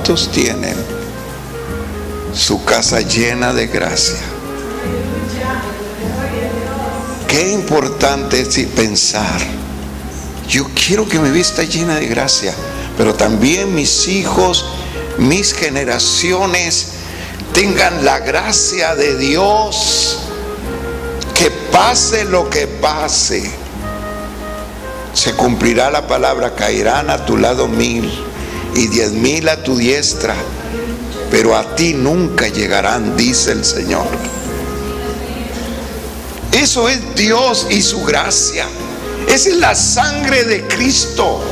¿Cuántos tienen su casa llena de gracia? Qué importante es pensar, yo quiero que mi vida esté llena de gracia, pero también mis hijos, mis generaciones tengan la gracia de Dios, que pase lo que pase, se cumplirá la palabra, caerán a tu lado 1000 y 10,000 a tu diestra, pero a ti nunca llegarán, dice el Señor. Eso es Dios y su gracia. Esa es la sangre de Cristo.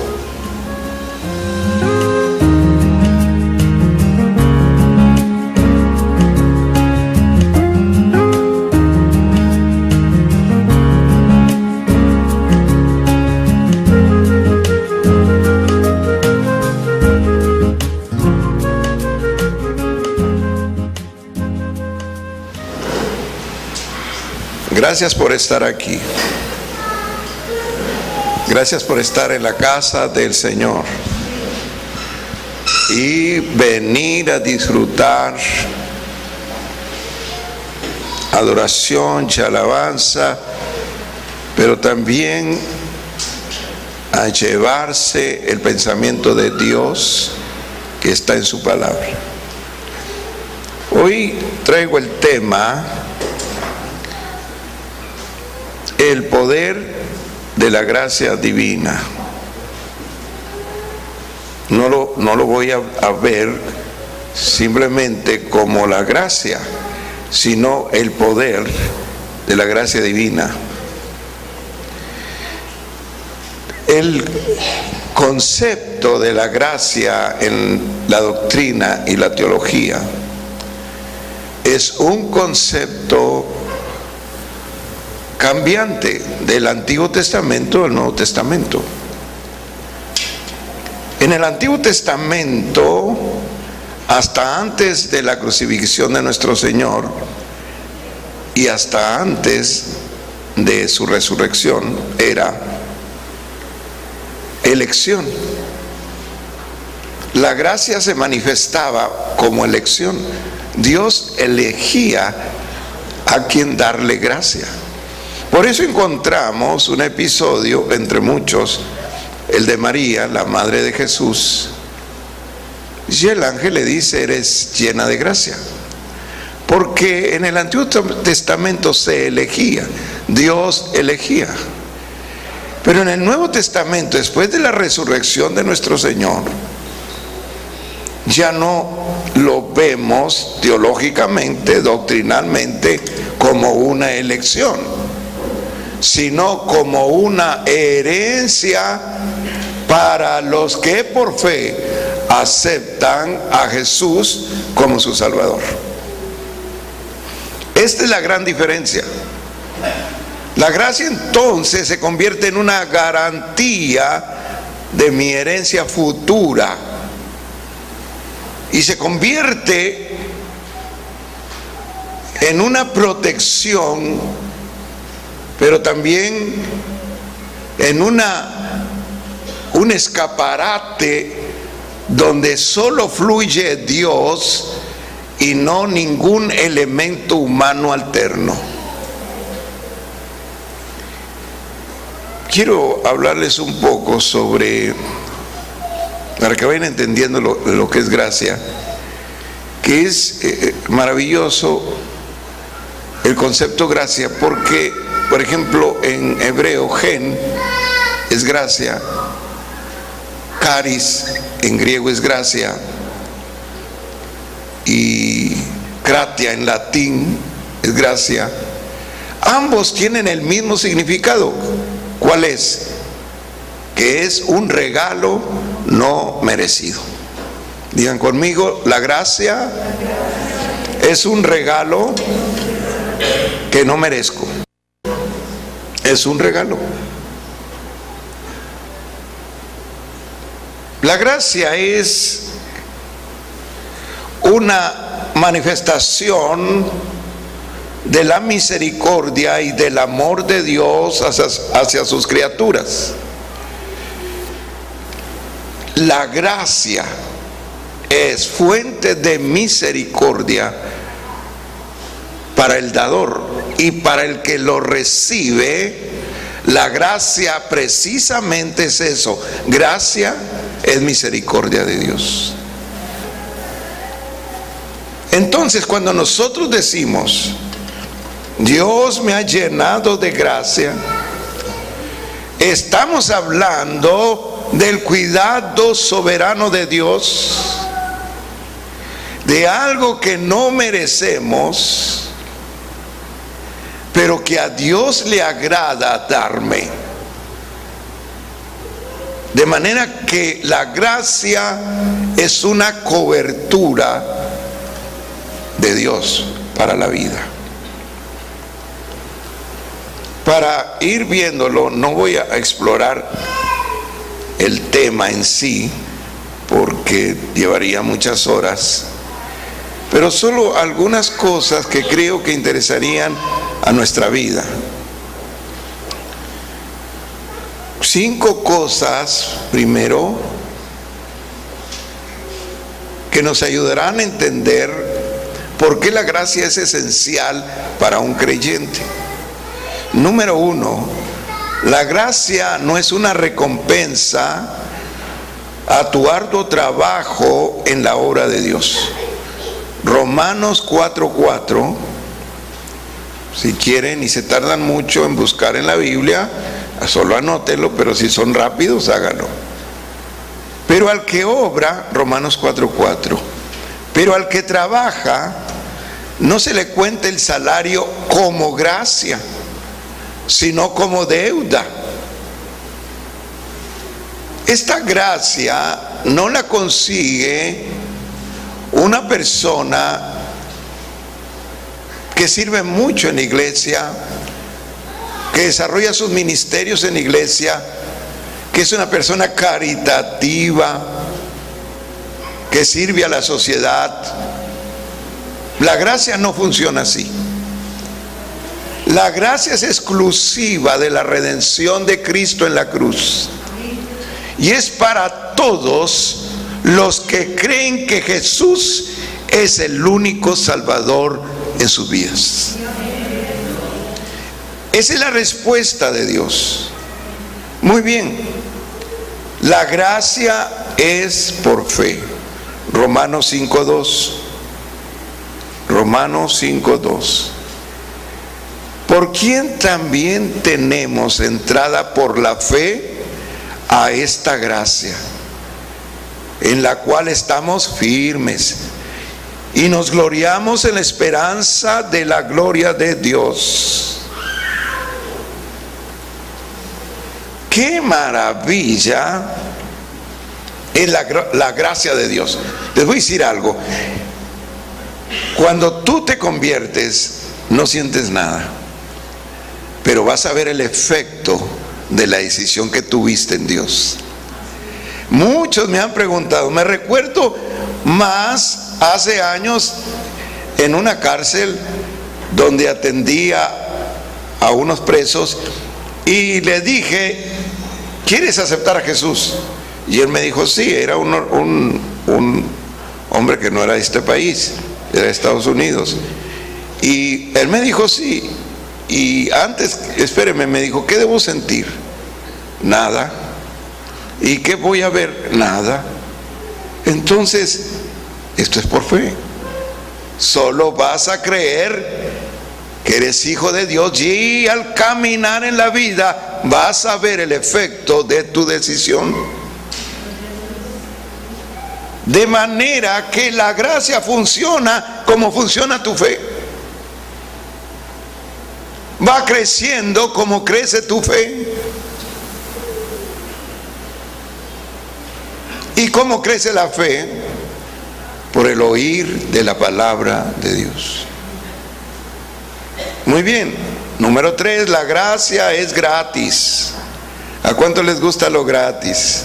Gracias por estar aquí. Gracias por estar en la casa del Señor y venir a disfrutar adoración y alabanza, pero también a llevarse el pensamiento de Dios que está en su palabra. Hoy traigo el tema: el poder de la gracia divina. No lo voy a ver simplemente como la gracia, sino el poder de la gracia divina. El concepto de la gracia en la doctrina y la teología es un concepto cambiante del Antiguo Testamento al Nuevo Testamento. En el Antiguo Testamento, hasta antes de la crucifixión de nuestro Señor y hasta antes de su resurrección, era elección. La gracia se manifestaba como elección. Dios elegía a quien darle gracia. Por eso encontramos un episodio entre muchos, el de María, la madre de Jesús, y el ángel le dice: eres llena de gracia. Porque en el Antiguo Testamento se elegía, Dios elegía. Pero en el Nuevo Testamento, después de la resurrección de nuestro Señor, ya no lo vemos teológicamente, doctrinalmente, como una elección, sino como una herencia para los que por fe aceptan a Jesús como su Salvador. Esta es la gran diferencia. La gracia entonces se convierte en una garantía de mi herencia futura y se convierte en una protección, pero también en un escaparate donde solo fluye Dios y no ningún elemento humano alterno. Quiero hablarles un poco sobre, para que vayan entendiendo lo que es gracia, que es maravilloso el concepto gracia, porque por ejemplo en hebreo gen es gracia, charis en griego es gracia y kratia en latín es gracia. Ambos tienen el mismo significado. ¿Cuál es? Que es un regalo no merecido. Digan conmigo: la gracia es un regalo que no merezco. Es un regalo. La gracia es una manifestación de la misericordia y del amor de Dios hacia sus criaturas. La gracia es fuente de misericordia para el dador y para el que lo recibe. La gracia precisamente es eso. Gracia es misericordia de Dios. Entonces, cuando nosotros decimos, Dios me ha llenado de gracia, estamos hablando del cuidado soberano de Dios, de algo que no merecemos, pero que a Dios le agrada darme. De manera que la gracia es una cobertura de Dios para la vida. Para ir viéndolo, no voy a explorar el tema en sí, porque llevaría muchas horas, pero solo algunas cosas que creo que interesarían a nuestra vida. 5 cosas, primero, que nos ayudarán a entender por qué la gracia es esencial para un creyente. Número 1, la gracia no es una recompensa a tu arduo trabajo en la obra de Dios. Romanos 4:4. Si quieren y se tardan mucho en buscar en la Biblia, solo anótenlo, pero si son rápidos, háganlo. Pero al que obra, Romanos 4:4, pero al que trabaja, no se le cuenta el salario como gracia, sino como deuda. Esta gracia no la consigue una persona que sirve mucho en la iglesia, que desarrolla sus ministerios en la iglesia, que es una persona caritativa, que sirve a la sociedad. La gracia no funciona así. La gracia es exclusiva de la redención de Cristo en la cruz. Y es para todos los que creen que Jesús es el único Salvador en sus vidas. Esa es la respuesta de Dios. Muy bien. La gracia es por fe. Romanos 5:2. Romanos 5:2. Por quien también tenemos entrada por la fe a esta gracia, en la cual estamos firmes y nos gloriamos en la esperanza de la gloria de Dios. ¡Qué maravilla es la gracia de Dios! Les voy a decir algo. Cuando tú te conviertes, no sientes nada, pero vas a ver el efecto de la decisión que tuviste en Dios. Muchos me han preguntado, me recuerdo más hace años en una cárcel donde atendía a unos presos y le dije, ¿quieres aceptar a Jesús? Y él me dijo, sí. Era un hombre que no era de este país, era de Estados Unidos. Y él me dijo, sí. Y antes, espéreme, me dijo, ¿qué debo sentir? Nada. ¿Y qué voy a ver? Nada. Entonces, esto es por fe. Solo vas a creer que eres hijo de Dios y al caminar en la vida vas a ver el efecto de tu decisión. De manera que la gracia funciona como funciona tu fe. Va creciendo como crece tu fe. ¿Y cómo crece la fe? Por el oír de la palabra de Dios. Muy bien. Número 3, la gracia es gratis. ¿A cuánto les gusta lo gratis?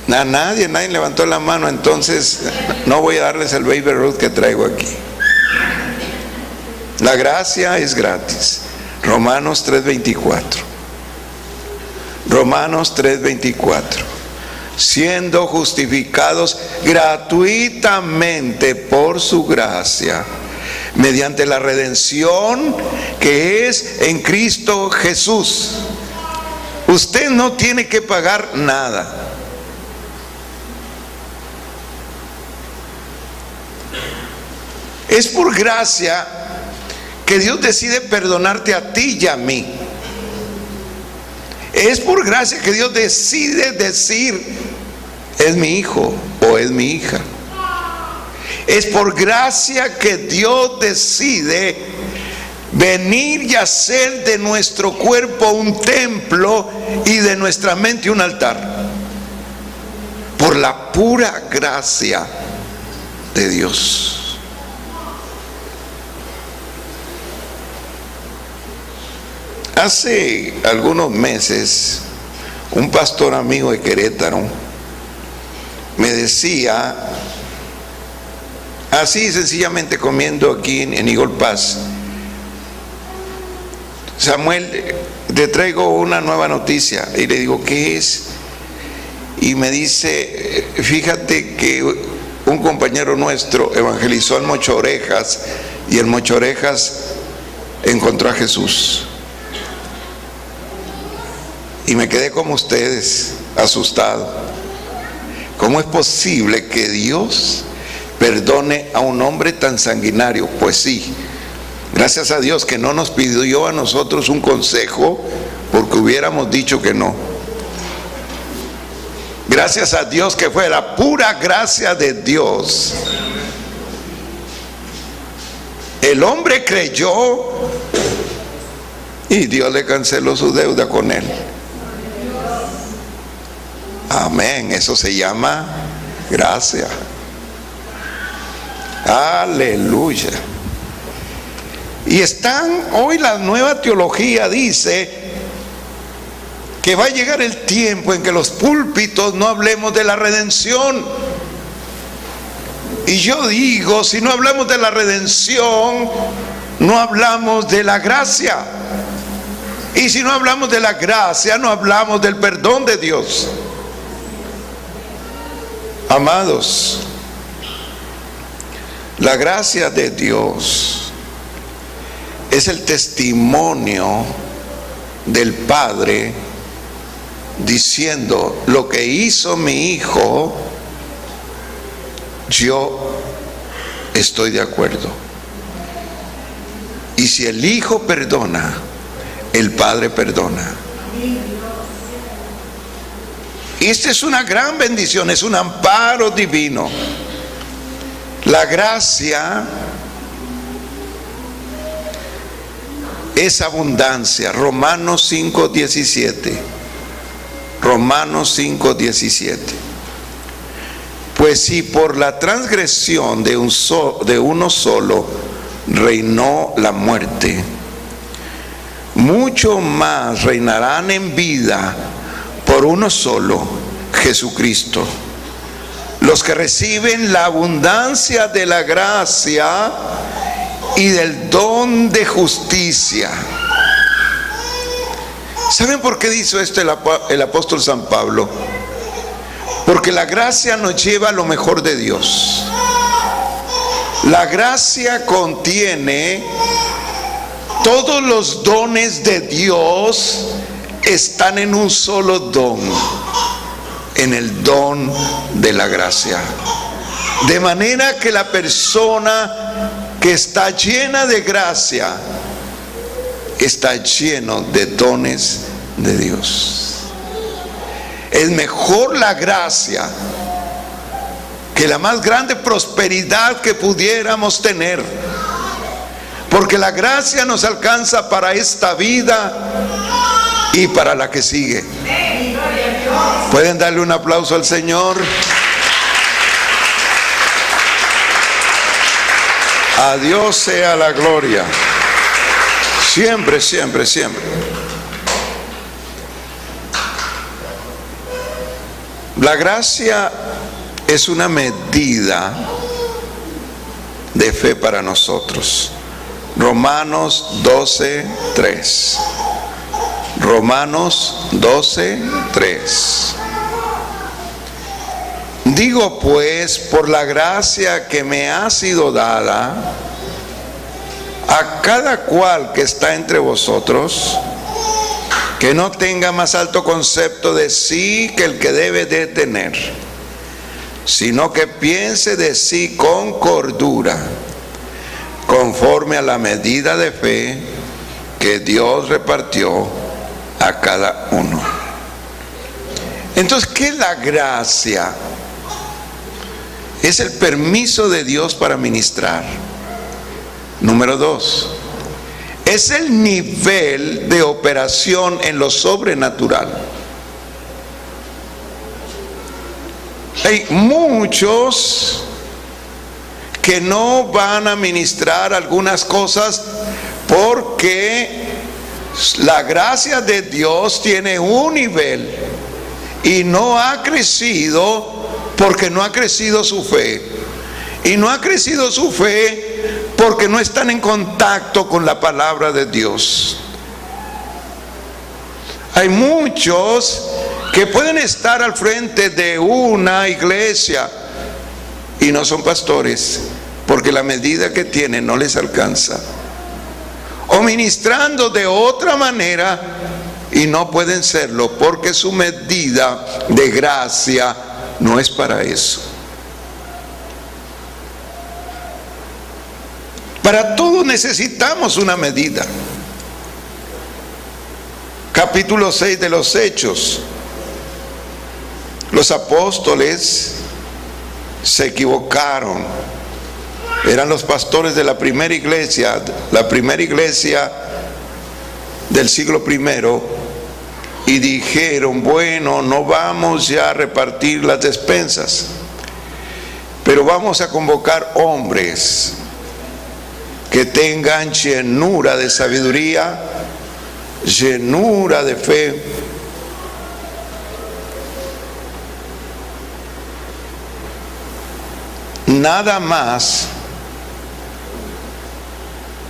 A nadie levantó la mano, entonces no voy a darles el baby Ruth que traigo aquí. La gracia es gratis. Romanos 3:24. Romanos 3:24. siendo justificados gratuitamente por su gracia, mediante la redención que es en Cristo Jesús. Usted no tiene que pagar nada. Es por gracia que Dios decide perdonarte a ti y a mí. Es por gracia que Dios decide decir: es mi hijo o es mi hija. Es por gracia que Dios decide venir y hacer de nuestro cuerpo un templo y de nuestra mente un altar. Por la pura gracia de Dios. Hace algunos meses, un pastor amigo de Querétaro me decía, así sencillamente comiendo aquí en Eagle Pass: Samuel, te traigo una nueva noticia. Y le digo: ¿qué es? Y me dice: fíjate que un compañero nuestro evangelizó al Mocho Orejas, y el Mocho Orejas encontró a Jesús. Y me quedé como ustedes, asustado. ¿Cómo es posible que Dios perdone a un hombre tan sanguinario? Pues sí, gracias a Dios que no nos pidió a nosotros un consejo, porque hubiéramos dicho que no. Gracias a Dios que fue la pura gracia de Dios. El hombre creyó y Dios le canceló su deuda con él. Amén, eso se llama gracia. Aleluya. Y hoy la nueva teología dice que va a llegar el tiempo en que los púlpitos no hablemos de la redención. Y yo digo, si no hablamos de la redención, no hablamos de la gracia. Y si no hablamos de la gracia, no hablamos del perdón de Dios. Amados, la gracia de Dios es el testimonio del Padre diciendo: lo que hizo mi hijo, yo estoy de acuerdo. Y si el hijo perdona, el Padre perdona. Esta es una gran bendición, es un amparo divino. La gracia es abundancia. Romanos 5:17. Romanos 5:17. Pues si por la transgresión de uno solo reinó la muerte, mucho más reinarán en vida por uno solo, Jesucristo, los que reciben la abundancia de la gracia y del don de justicia. ¿Saben por qué dice esto el apóstol San Pablo? Porque la gracia nos lleva a lo mejor de Dios. La gracia contiene todos los dones de Dios. Están en un solo don, en el don de la gracia. De manera que la persona que está llena de gracia está lleno de dones de Dios. Es mejor la gracia que la más grande prosperidad que pudiéramos tener, porque la gracia nos alcanza para esta vida y para la que sigue. ¿Pueden darle un aplauso al Señor? A Dios sea la gloria. Siempre, siempre, siempre. La gracia es una medida de fe para nosotros. Romanos 12:3. Romanos 12:3. Digo pues, por la gracia que me ha sido dada, a cada cual que está entre vosotros, que no tenga más alto concepto de sí que el que debe de tener, sino que piense de sí con cordura, conforme a la medida de fe que Dios repartió a cada uno. Entonces, ¿qué es la gracia? Es el permiso de Dios para ministrar. Número 2, es el nivel de operación en lo sobrenatural. Hay muchos que no van a ministrar algunas cosas porque la gracia de Dios tiene un nivel y no ha crecido, porque no ha crecido su fe. Y no ha crecido su fe porque no están en contacto con la palabra de Dios. Hay muchos que pueden estar al frente de una iglesia y no son pastores, porque la medida que tienen no les alcanza. O ministrando de otra manera y no pueden serlo porque su medida de gracia no es para eso. Para todo necesitamos una medida. Capítulo 6 de los Hechos. Los apóstoles se equivocaron. Eran los pastores de la primera iglesia del siglo I. Y dijeron, bueno, no vamos ya a repartir las despensas, pero vamos a convocar hombres que tengan llenura de sabiduría, llenura de fe, nada más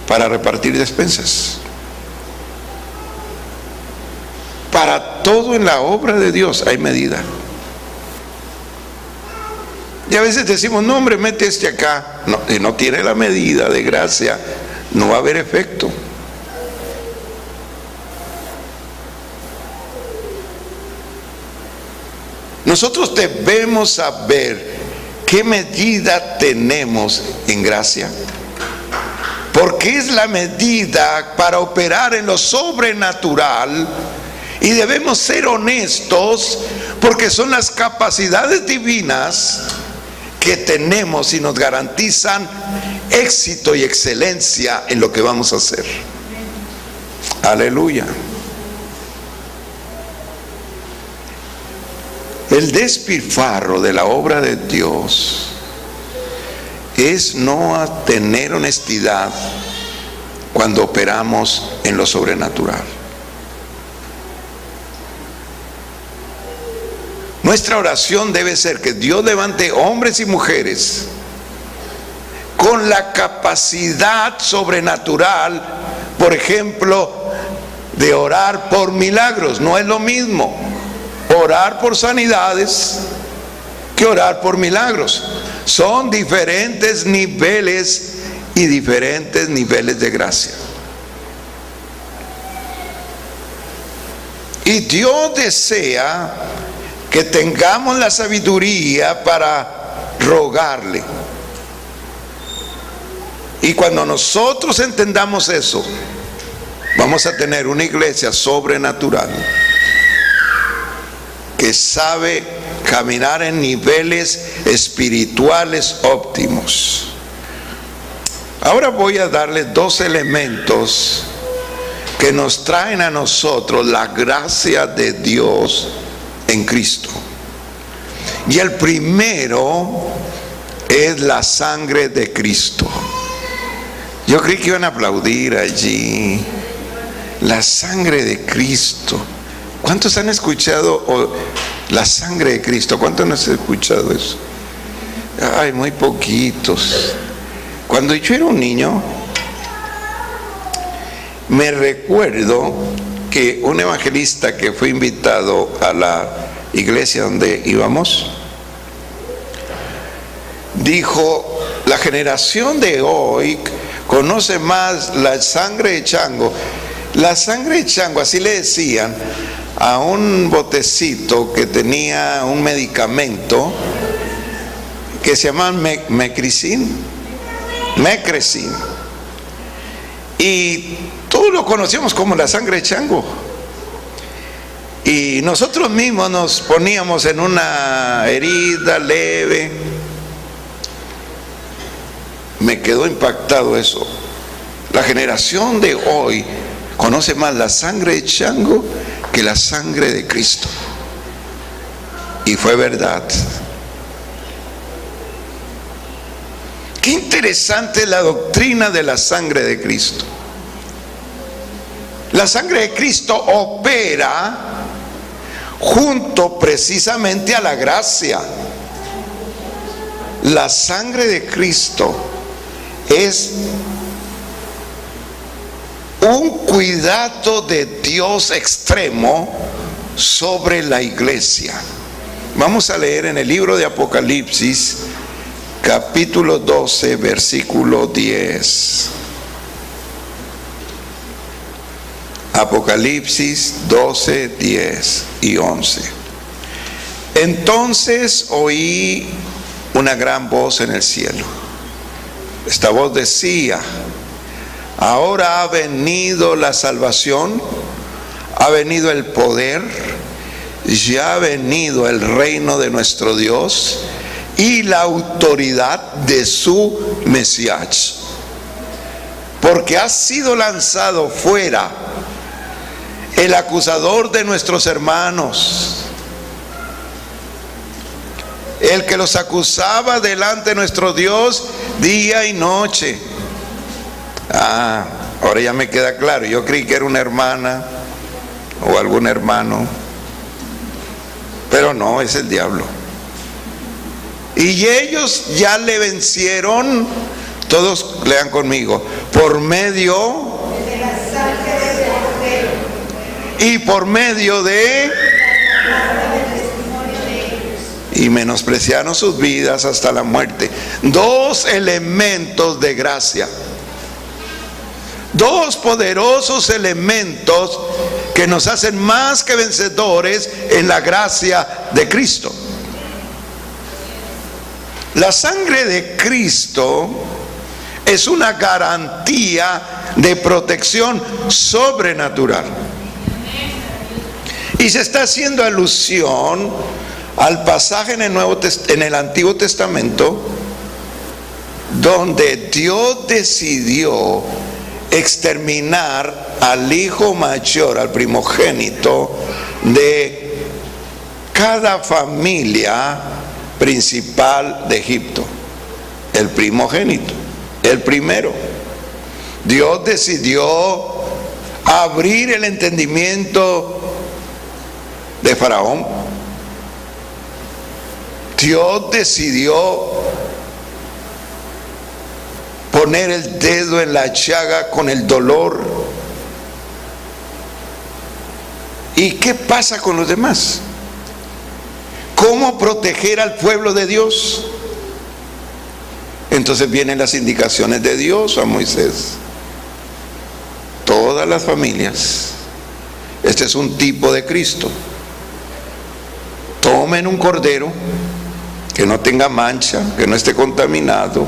para repartir despensas. Para todo en la obra de Dios hay medida. Y a veces decimos, no hombre, mete este acá. No, si no tiene la medida de gracia, no va a haber efecto. Nosotros debemos saber qué medida tenemos en gracia, porque es la medida para operar en lo sobrenatural. Y debemos ser honestos porque son las capacidades divinas que tenemos y nos garantizan éxito y excelencia en lo que vamos a hacer. Aleluya. El despilfarro de la obra de Dios es no tener honestidad cuando operamos en lo sobrenatural. Nuestra oración debe ser que Dios levante hombres y mujeres con la capacidad sobrenatural, por ejemplo, de orar por milagros. No es lo mismo orar por sanidades que orar por milagros. Son diferentes niveles y diferentes niveles de gracia. Y Dios desea que tengamos la sabiduría para rogarle. Y cuando nosotros entendamos eso, vamos a tener una iglesia sobrenatural que sabe caminar en niveles espirituales óptimos. Ahora voy a darles dos elementos que nos traen a nosotros la gracia de Dios en Cristo. Y el primero es la sangre de Cristo. Yo creí que iban a aplaudir allí. La sangre de Cristo. ¿Cuántos han escuchado la sangre de Cristo? ¿Cuántos no han escuchado eso? Ay, muy poquitos. Cuando yo era un niño, me recuerdo que un evangelista que fue invitado a la iglesia donde íbamos, dijo: la generación de hoy conoce más la sangre de chango. La sangre de chango, así le decían a un botecito que tenía un medicamento que se llama mecrecin. Y todos lo conocíamos como la sangre de chango. Y nosotros mismos nos poníamos en una herida leve. Me quedó impactado eso. La generación de hoy conoce más la sangre de chango que la sangre de Cristo. Y fue verdad. Qué interesante la doctrina de la sangre de Cristo. La sangre de Cristo opera junto precisamente a la gracia. La sangre de Cristo es un cuidado de Dios extremo sobre la iglesia. Vamos a leer en el libro de Apocalipsis, capítulo 12, versículo 10. Apocalipsis 12, 10 y 11. Entonces oí una gran voz en el cielo. Esta voz decía: ahora ha venido la salvación, ha venido el poder, ya ha venido el reino de nuestro Dios y la autoridad de su Mesías. Porque ha sido lanzado fuera el acusador de nuestros hermanos, el que los acusaba delante de nuestro Dios día y noche. Ahora ya me queda claro. Yo creí que era una hermana o algún hermano, pero no, es el diablo. Y ellos ya le vencieron, todos lean conmigo, por medio de la sangre del Cordero y por medio de y menospreciaron sus vidas hasta la muerte. Dos elementos de gracia, dos poderosos elementos que nos hacen más que vencedores en la gracia de Cristo. La sangre de Cristo es una garantía de protección sobrenatural. Y se está haciendo alusión al pasaje en el Antiguo Testamento, donde Dios decidió exterminar al hijo mayor, al primogénito de cada familia principal de Egipto. El primogénito, el primero. Dios decidió abrir el entendimiento de Faraón. Dios decidió poner el dedo en la llaga con el dolor. ¿Y qué pasa con los demás? ¿Cómo proteger al pueblo de Dios? Entonces vienen las indicaciones de Dios a Moisés. Todas las familias, este es un tipo de Cristo, tomen un cordero que no tenga mancha, que no esté contaminado.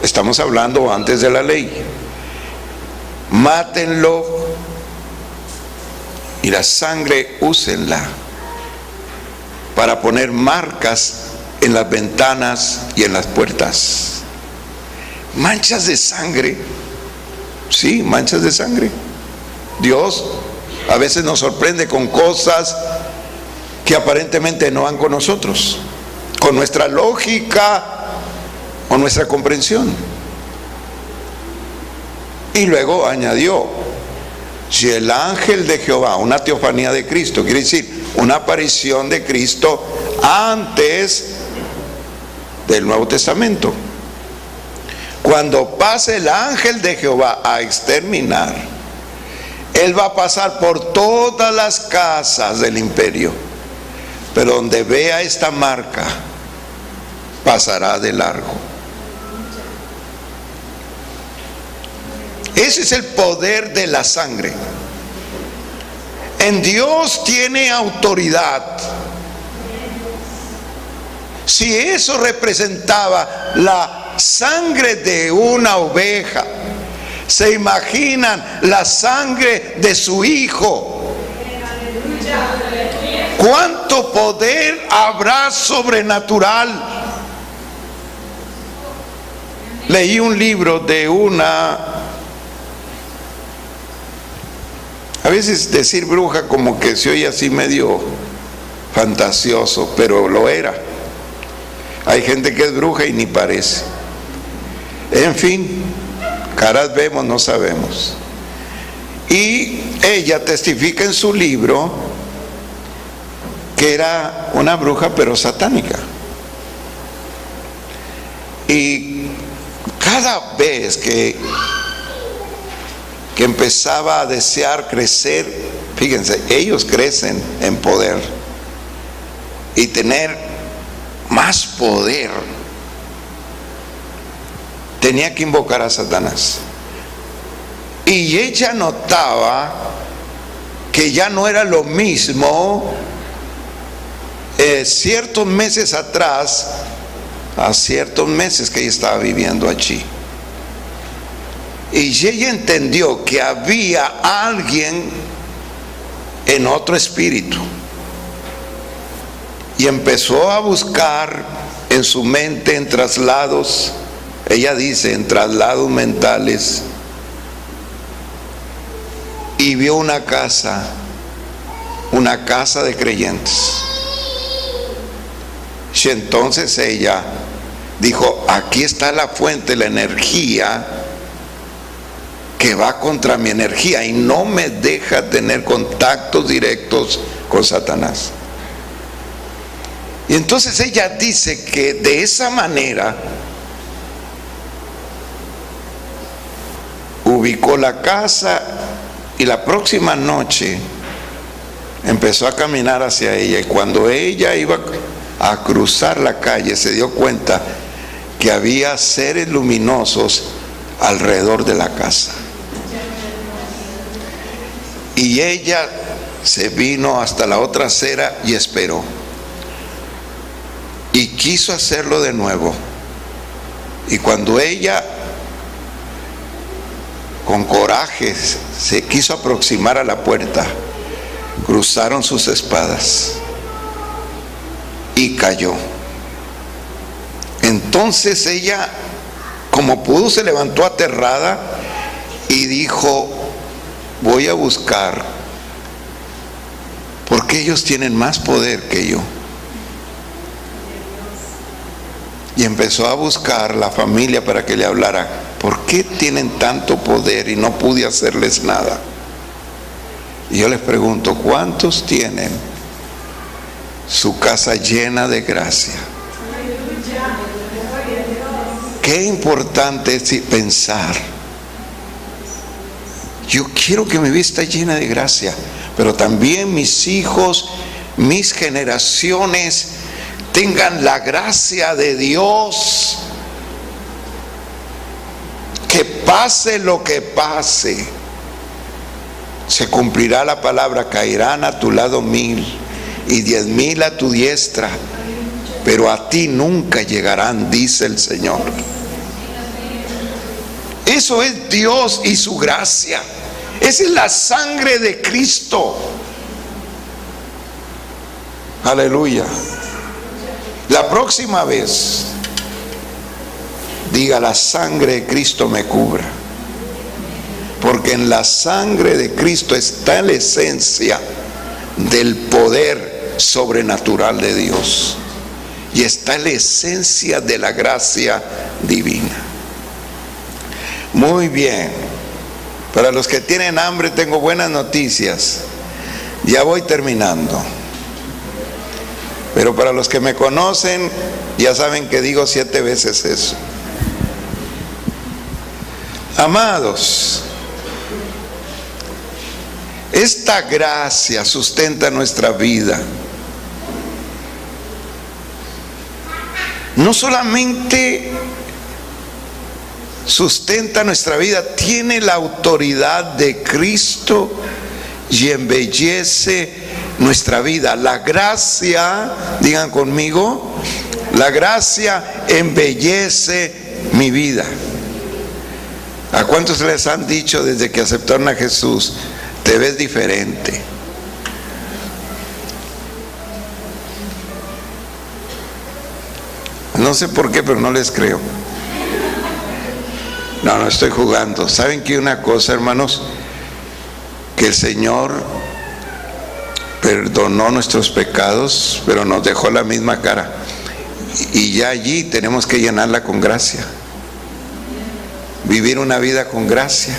Estamos hablando antes de la ley. Mátenlo y la sangre úsenla para poner marcas en las ventanas y en las puertas. Manchas de sangre. Sí, manchas de sangre. Dios a veces nos sorprende con cosas que aparentemente no van con nosotros, con nuestra lógica o nuestra comprensión. Y luego añadió: si el ángel de Jehová, una teofanía de Cristo, quiere decir una aparición de Cristo antes del Nuevo Testamento. Cuando pase el ángel de Jehová a exterminar, él va a pasar por todas las casas del imperio, pero donde vea esta marca, pasará de largo. Ese es el poder de la sangre. En Dios tiene autoridad. Si eso representaba la sangre de una oveja, ¿se imaginan la sangre de su hijo? ¿Cuánto poder habrá sobrenatural? Leí un libro de a veces decir bruja como que se oye así medio fantasioso, pero lo era. Hay gente que es bruja y ni parece. En fin, caras vemos, no sabemos. Y ella testifica en su libro que era una bruja pero satánica. Y cada vez que empezaba a desear crecer, fíjense, ellos crecen en poder y tener más poder, tenía que invocar a Satanás. Y ella notaba que ya no era lo mismo ciertos meses atrás a ciertos meses que ella estaba viviendo allí. Y ella entendió que había alguien en otro espíritu. Y empezó a buscar en su mente, en traslados, ella dice, en traslados mentales. Y vio una casa de creyentes. Y entonces ella dijo, aquí está la fuente, la energía que va contra mi energía y no me deja tener contactos directos con Satanás. Y entonces ella dice que de esa manera ubicó la casa y la próxima noche empezó a caminar hacia ella, y cuando ella iba a cruzar la calle se dio cuenta que había seres luminosos alrededor de la casa. Y ella se vino hasta la otra acera y esperó. Y quiso hacerlo de nuevo. Y cuando ella, con coraje, se quiso aproximar a la puerta, cruzaron sus espadas y cayó. Entonces ella, como pudo, se levantó aterrada y dijo, voy a buscar, porque ellos tienen más poder que yo. Y empezó a buscar la familia para que le hablara. ¿Por qué tienen tanto poder y no pude hacerles nada? Y yo les pregunto, ¿cuántos tienen su casa llena de gracia? Qué importante es pensar, yo quiero que mi vida esté llena de gracia, pero también mis hijos, mis generaciones tengan la gracia de Dios. Que pase lo que pase, se cumplirá la palabra, caerán a tu lado 1000 y 10,000 a tu diestra, pero a ti nunca llegarán, dice el Señor. Eso es Dios y su gracia. Esa es la sangre de Cristo. Aleluya. La próxima vez, diga, la sangre de Cristo me cubra. Porque en la sangre de Cristo está la esencia del poder sobrenatural de Dios. Y está la esencia de la gracia divina. Muy bien. Para los que tienen hambre tengo buenas noticias. Ya voy terminando. Pero para los que me conocen, ya saben que digo 7 veces eso. Amados, esta gracia sustenta nuestra vida. no solamente sustenta nuestra vida, tiene la autoridad de Cristo y embellece nuestra vida. La gracia, digan conmigo, la gracia embellece mi vida. ¿A cuántos les han dicho desde que aceptaron a Jesús, te ves diferente? No sé por qué, pero no les creo. No estoy jugando. ¿Saben qué? Una cosa, hermanos, que el Señor perdonó nuestros pecados, pero nos dejó la misma cara. Y ya allí tenemos que llenarla con gracia. Vivir una vida con gracia.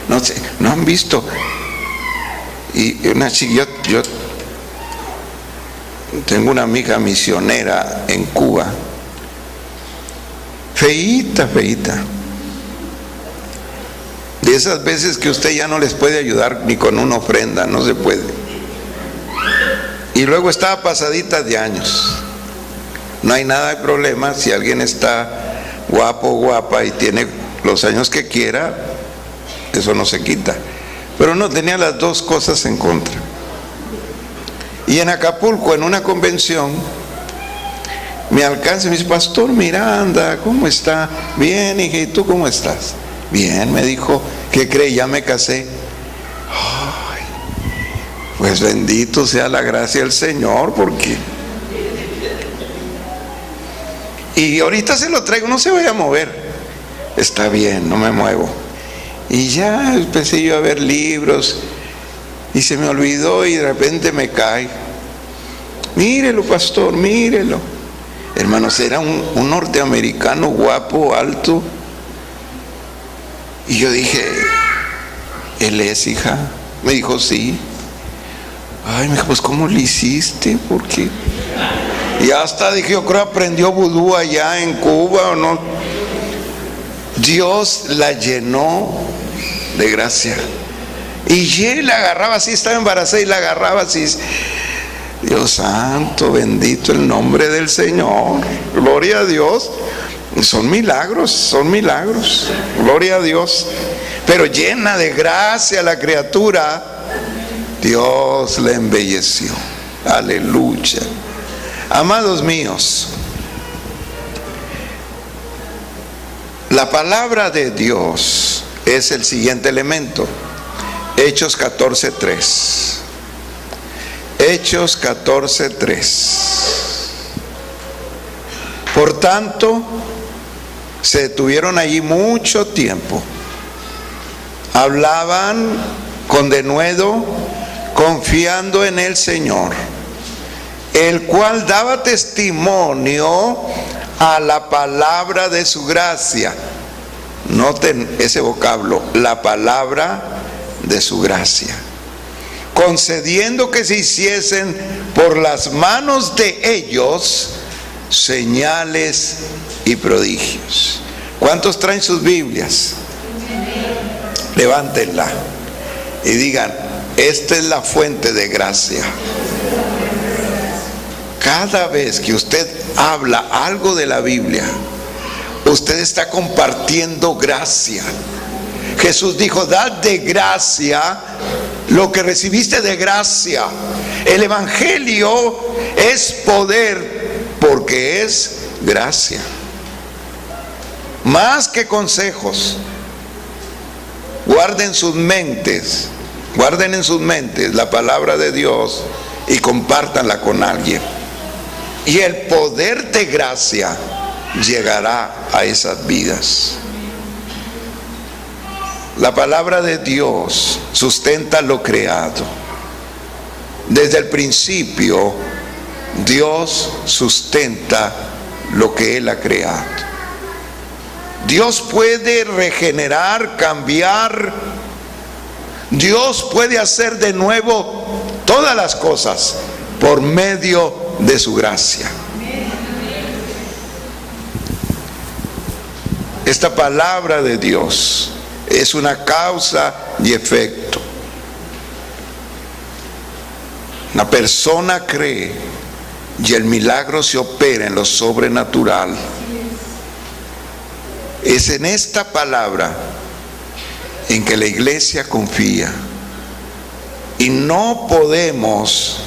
No sé, ¿no han visto? Y una chica, yo tengo una amiga misionera en Cuba, feíta, de esas veces que usted ya no les puede ayudar ni con una ofrenda, no se puede. Y luego estaba pasadita de años. No hay nada de problema si alguien está guapo, guapa y tiene los años que quiera, eso no se quita. Pero no, tenía las dos cosas en contra. Y en Acapulco, en una convención, me alcanza y me dice, Pastor Miranda, ¿cómo está? Bien, hija, ¿y tú cómo estás? Bien, me dijo. ¿Qué cree? Ya me casé. Ay, pues bendito sea la gracia del Señor, porque... Y ahorita se lo traigo, no se vaya a mover. Está bien, no me muevo. Y ya empecé yo a ver libros y se me olvidó y de repente me cae. Mírelo, pastor, mírelo. Hermanos, era un norteamericano guapo, alto. Y yo dije, ¿él es, hija? Me dijo, sí. Ay, me dijo, pues ¿cómo le hiciste? ¿Por qué? Y hasta dije, yo creo aprendió vudú allá en Cuba o no. Dios la llenó de gracia. Y él la agarraba así, estaba embarazada y la agarraba así. Dios santo, bendito el nombre del Señor. Gloria a Dios. Son milagros, gloria a Dios. Pero llena de gracia la criatura, Dios la embelleció. Aleluya. Amados míos, la palabra de Dios es el siguiente elemento. Hechos 14:3. Hechos 14:3. Por tanto, se detuvieron allí mucho tiempo. Hablaban con denuedo, confiando en el Señor, el cual daba testimonio a la palabra de su gracia. Noten ese vocablo, la palabra de su gracia, concediendo que se hiciesen por las manos de ellos señales y prodigios. ¿Cuántos traen sus Biblias? Levántenla y digan, esta es la fuente de gracia. Cada vez que usted habla algo de la Biblia, usted está compartiendo gracia. Jesús dijo, dad de gracia lo que recibiste de gracia. El Evangelio es poder, porque es gracia. Más que consejos. Guarden sus mentes, guarden en sus mentes la palabra de Dios y compártanla con alguien. Y el poder de gracia llegará a esas vidas. La palabra de Dios sustenta lo creado. Desde el principio, Dios sustenta lo que Él ha creado. Dios puede regenerar, cambiar. Dios puede hacer de nuevo todas las cosas por medio de su gracia. Esta palabra de Dios es una causa y efecto. Una persona cree y el milagro se opera en lo sobrenatural. Es en esta palabra en que la iglesia confía, y no podemos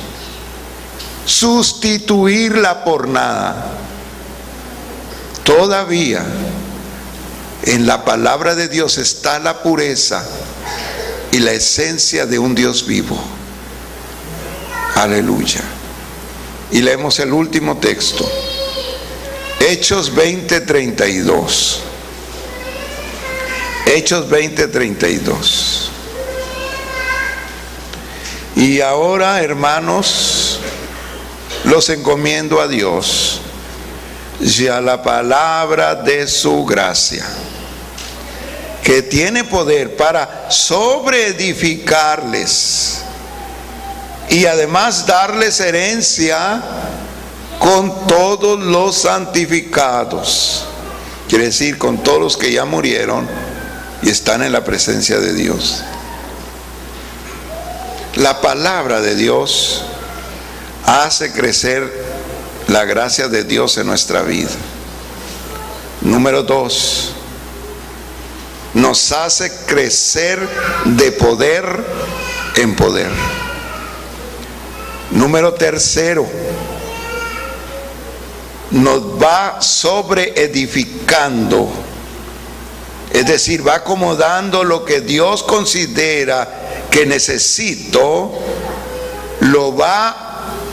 sustituirla por nada. Todavía en la palabra de Dios está la pureza y la esencia de un Dios vivo. Aleluya. Y leemos el último texto, Hechos 20:32. Hechos 20:32. Y ahora, hermanos, los encomiendo a Dios y a la palabra de su gracia, que tiene poder para sobreedificarles y además darles herencia con todos los santificados. Quiere decir, con todos los que ya murieron y están en la presencia de Dios. La palabra de Dios hace crecer la gracia de Dios en nuestra vida. Número 2, nos hace crecer de poder en poder. Número 3, nos va sobreedificando, es decir, va acomodando lo que Dios considera que necesito, lo va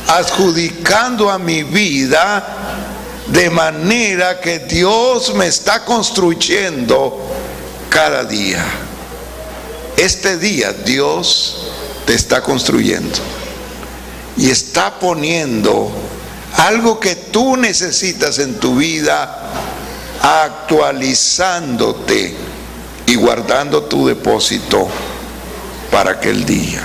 adjudicando a mi vida, de manera que Dios me está construyendo cada día. Este día Dios te está construyendo y está poniendo algo que tú necesitas en tu vida, actualizándote y guardando tu depósito para aquel día.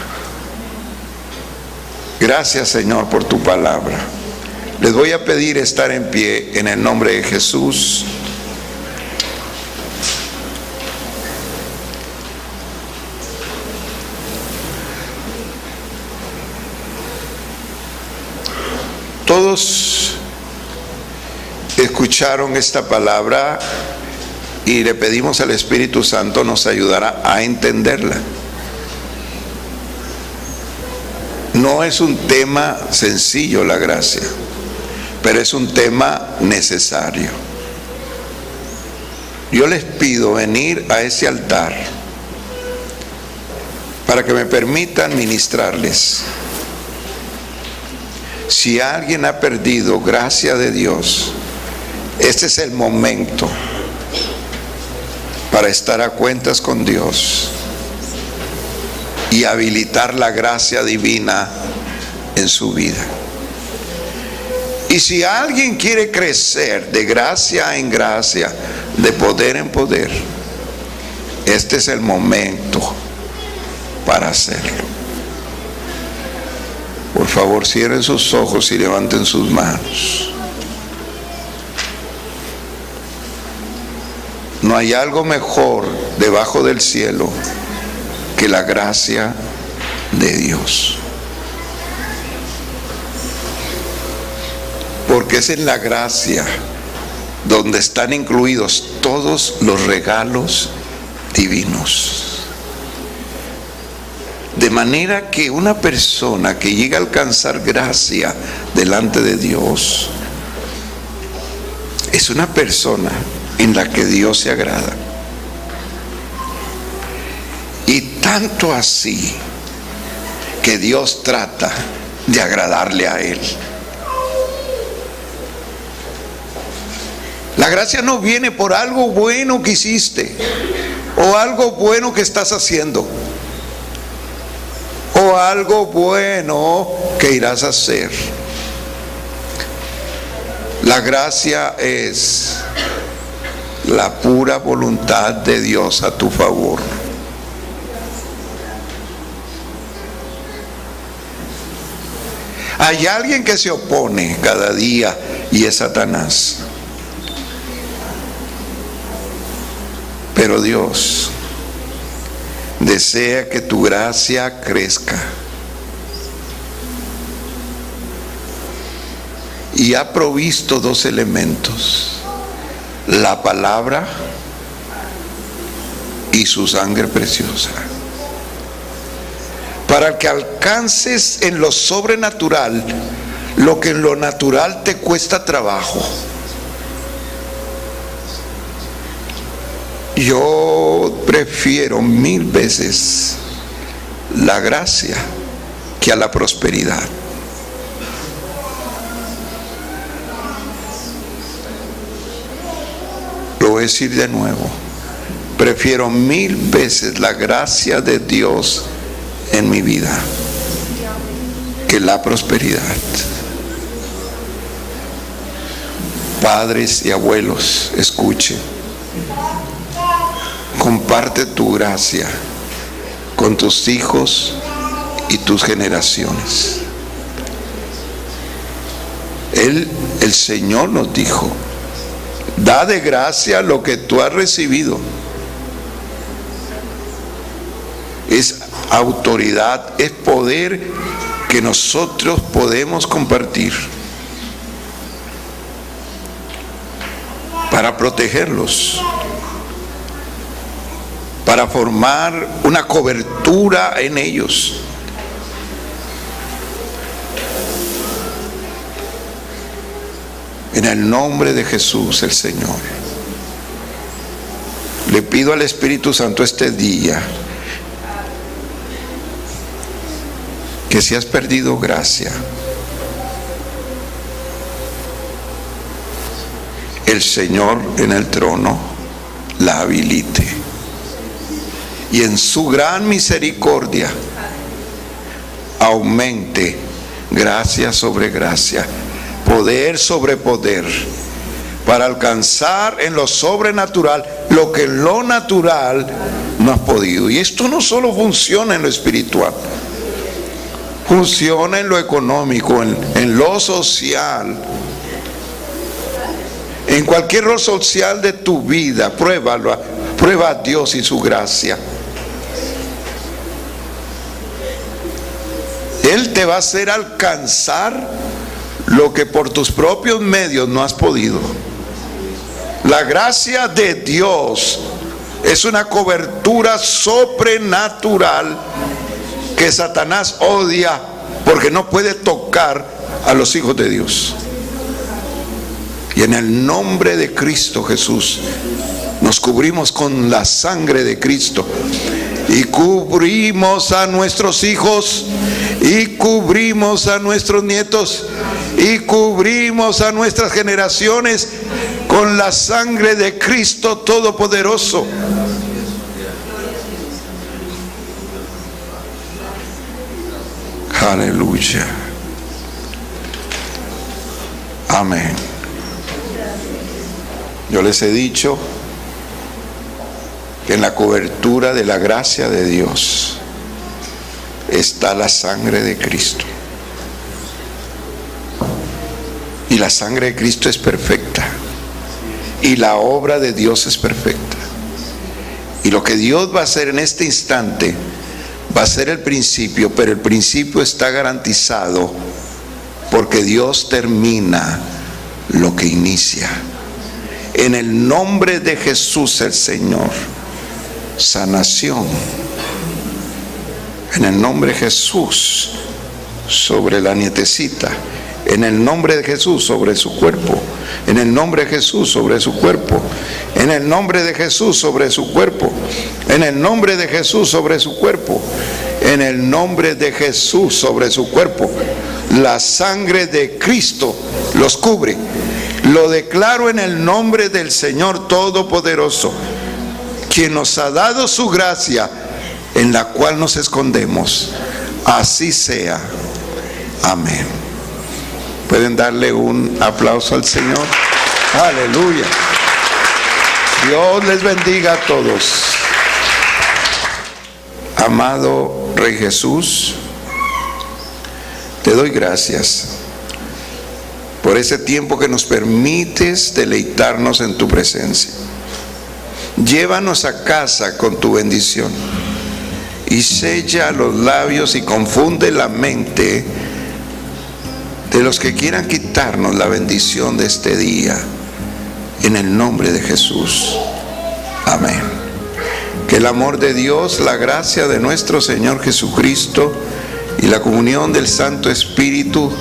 Gracias, Señor, por tu palabra. Les voy a pedir estar en pie en el nombre de Jesús. Todos escucharon esta palabra y le pedimos al Espíritu Santo nos ayudará a entenderla. No es un tema sencillo la gracia, pero es un tema necesario. Yo les pido venir a ese altar para que me permitan ministrarles. Si alguien ha perdido gracia de Dios, este es el momento para estar a cuentas con Dios y habilitar la gracia divina en su vida. Y si alguien quiere crecer de gracia en gracia, de poder en poder, este es el momento para hacerlo. Por favor, cierren sus ojos y levanten sus manos. No hay algo mejor debajo del cielo que la gracia de Dios. Porque es en la gracia donde están incluidos todos los regalos divinos. De manera que una persona que llega a alcanzar gracia delante de Dios es una persona en la que Dios se agrada. Y tanto así que Dios trata de agradarle a Él. La gracia no viene por algo bueno que hiciste o algo bueno que estás haciendo o algo bueno que irás a hacer. La gracia es la pura voluntad de Dios a tu favor. Hay alguien que se opone cada día y es Satanás. Pero Dios desea que tu gracia crezca. y ha provisto dos elementos: la palabra y su sangre preciosa, para que alcances en lo sobrenatural lo que en lo natural te cuesta trabajo. Yo prefiero 1000 veces la gracia que a la prosperidad. Lo voy a decir de nuevo: prefiero 1000 veces la gracia de Dios en mi vida que la prosperidad. Padres y abuelos, escuchen. Comparte tu gracia con tus hijos y tus generaciones. El Señor nos dijo: da de gracia lo que tú has recibido. Es autoridad, es poder que nosotros podemos compartir para protegerlos, para formar una cobertura en ellos. En el nombre de Jesús el Señor, le pido al Espíritu Santo este día que si has perdido gracia, el Señor en el trono la habilite, y en su gran misericordia aumente gracia sobre gracia, poder sobre poder, para alcanzar en lo sobrenatural lo que en lo natural no has podido. Y esto no solo funciona en lo espiritual, funciona en lo económico, en lo social, en cualquier rol social de tu vida. Pruébalo, prueba a Dios y su gracia. Él te va a hacer alcanzar lo que por tus propios medios no has podido. La gracia de Dios es una cobertura sobrenatural que Satanás odia, porque no puede tocar a los hijos de Dios. Y en el nombre de Cristo Jesús nos cubrimos con la sangre de Cristo, y cubrimos a nuestros hijos, y cubrimos a nuestros nietos, y cubrimos a nuestras generaciones con la sangre de Cristo Todopoderoso. Aleluya. Amén. Yo les he dicho que en la cobertura de la gracia de Dios está la sangre de Cristo. Y la sangre de Cristo es perfecta, y la obra de Dios es perfecta. Y lo que Dios va a hacer en este instante va a ser el principio, pero el principio está garantizado, porque Dios termina lo que inicia. En el nombre de Jesús el Señor, sanación. En el nombre de Jesús sobre la nietecita. En el nombre de Jesús sobre su cuerpo. En el nombre de Jesús sobre su cuerpo. En el nombre de Jesús sobre su cuerpo. En el nombre de Jesús sobre su cuerpo. En el nombre de Jesús sobre su cuerpo. La sangre de Cristo los cubre. Lo declaro en el nombre del Señor Todopoderoso, quien nos ha dado su gracia, en la cual nos escondemos. Así sea. Amén. Pueden darle un aplauso al Señor. Aleluya. Dios les bendiga a todos. Amado Rey Jesús, te doy gracias por ese tiempo que nos permites deleitarnos en tu presencia. Llévanos a casa con tu bendición, y sella los labios y confunde la mente de los que quieran quitarnos la bendición de este día, en el nombre de Jesús. Amén. Que el amor de Dios, la gracia de nuestro Señor Jesucristo y la comunión del Santo Espíritu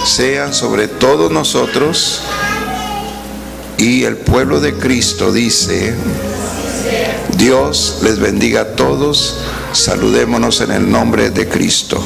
sean sobre todos nosotros. Y el pueblo de Cristo dice: Dios les bendiga a todos. Saludémonos en el nombre de Cristo.